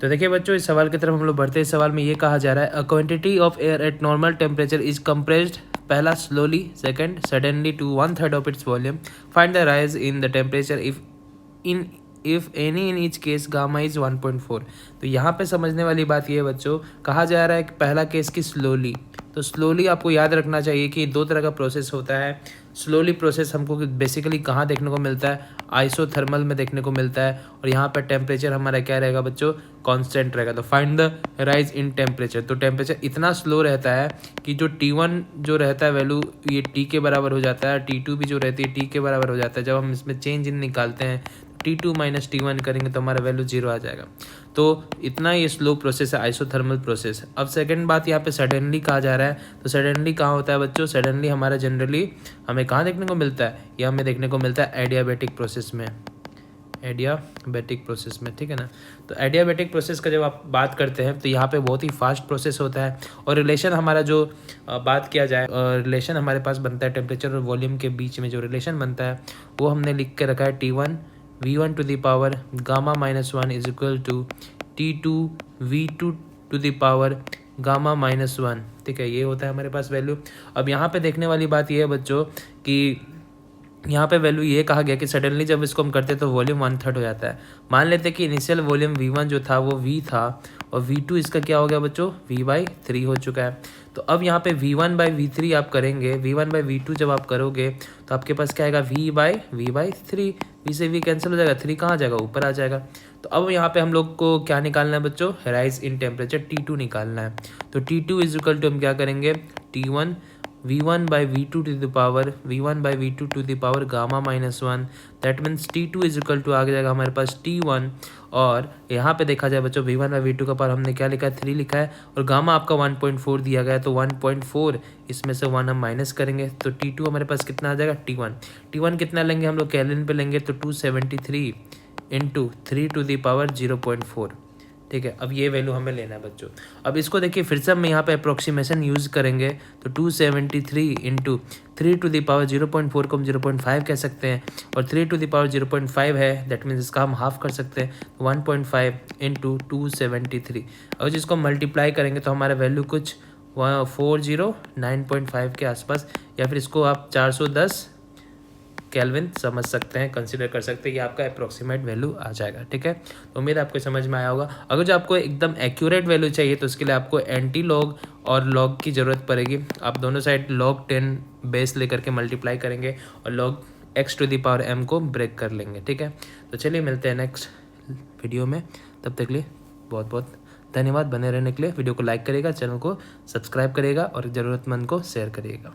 तो देखिए बच्चों, इस सवाल की तरफ हम लोग बढ़ते हैं। इस सवाल में ये कहा जा रहा है, a quantity of air at normal temperature is compressed, पहला slowly, second suddenly to 1/3 of its volume, find the rise in the temperature if any in each case gamma is 1.4। तो यहाँ पे समझने वाली बात ये है बच्चों, कहा जा रहा है कि पहला केस की स्लोली। तो स्लोली आपको याद रखना चाहिए कि दो तरह का प्रोसेस होता है। स्लोली प्रोसेस हमको बेसिकली कहाँ देखने को मिलता है, आइसोथर्मल में देखने को मिलता है, और यहाँ पर टेम्परेचर हमारा क्या रहेगा बच्चों, कांस्टेंट रहेगा। तो find the rise in temperature, तो टेम्परेचर इतना स्लो रहता है कि जो T1 जो रहता है वैल्यू ये T के बराबर हो जाता है, T2 भी जो रहती है T के बराबर हो जाता है। जब हम इसमें चेंज इन निकालते हैं T2 माइनस T1 करेंगे तो हमारा वैल्यू 0 आ जाएगा। तो इतना ये स्लो प्रोसेस है, आइसोथर्मल प्रोसेस। अब सेकंड बात यहाँ पे सडनली कहा जा रहा है। तो सडनली कहाँ होता है बच्चों, सडनली हमारा जनरली हमें कहाँ देखने को मिलता है, ये हमें देखने को मिलता है एडियाबेटिक प्रोसेस में, एडियाबेटिक प्रोसेस में, ठीक है ना। तो एडियाबेटिक प्रोसेस का जब आप बात करते हैं तो यहाँ पे बहुत ही फास्ट प्रोसेस होता है, और रिलेशन हमारा जो बात किया जाए, रिलेशन हमारे पास बनता है टेम्परेचर और वॉल्यूम के बीच में जो रिलेशन बनता है वो हमने लिख के रखा है T1 V1 to the power gamma -1 is equal to T2 V2 to the power gamma -1, ठीक है। ये होता है हमारे पास वैल्यू। अब यहाँ पे देखने वाली बात ये है बच्चों कि यहाँ पे वैल्यू ये कहा गया कि सडनली जब इसको हम करते हैं तो वॉल्यूम 1/3 हो जाता है। मान लेते हैं कि इनिशियल वॉल्यूम V1 जो था वो V था, और V2 इसका क्या हो गया बच्चों, V/3 हो चुका है। तो अब यहाँ पे V1/V3 आप करेंगे, V1/V2 जब आप करोगे तो आपके पास क्या आएगा, V/3, V से V कैंसिल हो जाएगा, 3 कहाँ आ जाएगा, ऊपर आ जाएगा। तो अब यहाँ पे हम लोग को क्या निकालना है बच्चों, राइज इन टेम्परेचर T2 निकालना है। तो T2 इज इक्वल टू हम क्या करेंगे, T1 V1/V2 to the power V1/V2 to the power gamma -1, that means T2 is equal to आ जाएगा हमारे पास T1, और यहाँ पे देखा जाए बच्चों V1/V2 का पावर हमने क्या लिखा है, 3 लिखा है, और गामा आपका 1.4 दिया गया है। तो 1.4 इसमें से 1 हम माइनस करेंगे तो T2 हमारे पास कितना आ जाएगा, T1 कितना लेंगे हम लोग, केल्विन पे लेंगे, तो 273 इंटू 3 टू द पावर 0.4, ठीक है। अब ये वैल्यू हमें लेना है बच्चों। अब इसको देखिए फिर से हम यहाँ पे अप्रोक्सीमेशन यूज़ करेंगे, तो 273 इंटू 3 टू द पावर 0.4 को हम 0.5 कह सकते हैं, और 3 टू द पावर 0.5 है, दैट मीन्स इसका हम हाफ कर सकते हैं, 1.5 इंटू 273। और जिसको मल्टीप्लाई करेंगे तो हमारा वैल्यू कुछ 409.5 के आसपास, या फिर इसको आप 410 केल्विन समझ सकते हैं, कंसीडर कर सकते हैं, ये आपका अप्रोक्सीमेट वैल्यू आ जाएगा, ठीक है। तो उम्मीद आपको समझ में आया होगा। अगर जो आपको एकदम एक्यूरेट वैल्यू चाहिए तो उसके लिए आपको एंटी लॉग और लॉग की ज़रूरत पड़ेगी। आप दोनों साइड log 10 बेस लेकर के मल्टीप्लाई करेंगे और log x to the power m को ब्रेक कर लेंगे, ठीक है। तो चलिए मिलते हैं नेक्स्ट वीडियो में, तब तक के लिए बहुत बहुत धन्यवाद। बने रहने के लिए वीडियो को लाइक करिएगा, चैनल को सब्सक्राइब करिएगा और ज़रूरतमंद को शेयर करिएगा।